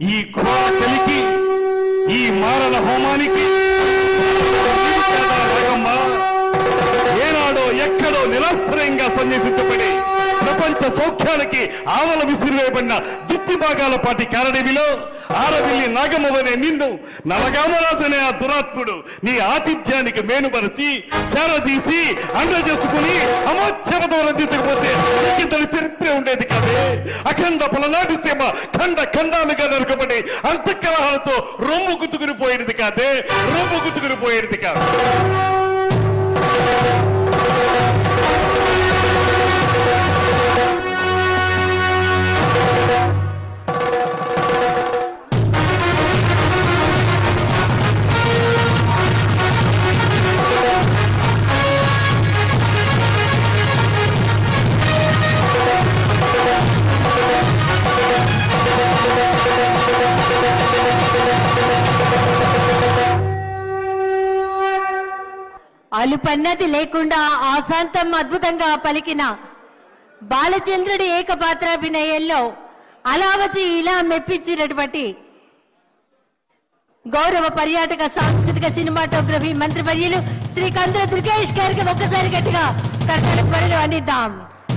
ఈ క్రూర కలికి ఈ మారణ హోమానికి ఏనాడో ఎక్కడో నిరాశ్రయంగా సన్యాసించబడి ప్రపంచ సౌఖ్యానికి ఆవల విసిరివేయబడిన దుత్తి భాగాల పాటి కారణివిలో ఆరవిల్లి నాగమ్మవనే నిన్ను నలగామరాజనే ఆ దురాత్ముడు నీ ఆతిథ్యానికి మేనుపరిచి చేరదీసి అండ చేసుకుని అమోచ్ఛపదం రందించకపోతే ఇంతటి చరిత్ర ఉండేది కాదే. అఖండ పలనాటి సీమ ఖండ ఖండాలుగా నరకబడి అంతఃకలహాలతో రొమ్ము గుతుకుని పోయేది కాదే, రొమ్ము గుతుకుని పోయేది కాదు. అలుపన్నది లేకుండా ఆశాంతం అద్భుతంగా పలికిన బాలచంద్రుడి ఏకపాత్రాభినయంలో అలా వచ్చి ఇలా మెప్పించినటువంటి గౌరవ పర్యాటక సాంస్కృతిక సినిమాటోగ్రఫీ మంత్రివర్యులు శ్రీ కందుల దుర్గేష్ గారికి ఒక్కసారి గట్టిగా కర్తల త్వరలో అందిద్దాం.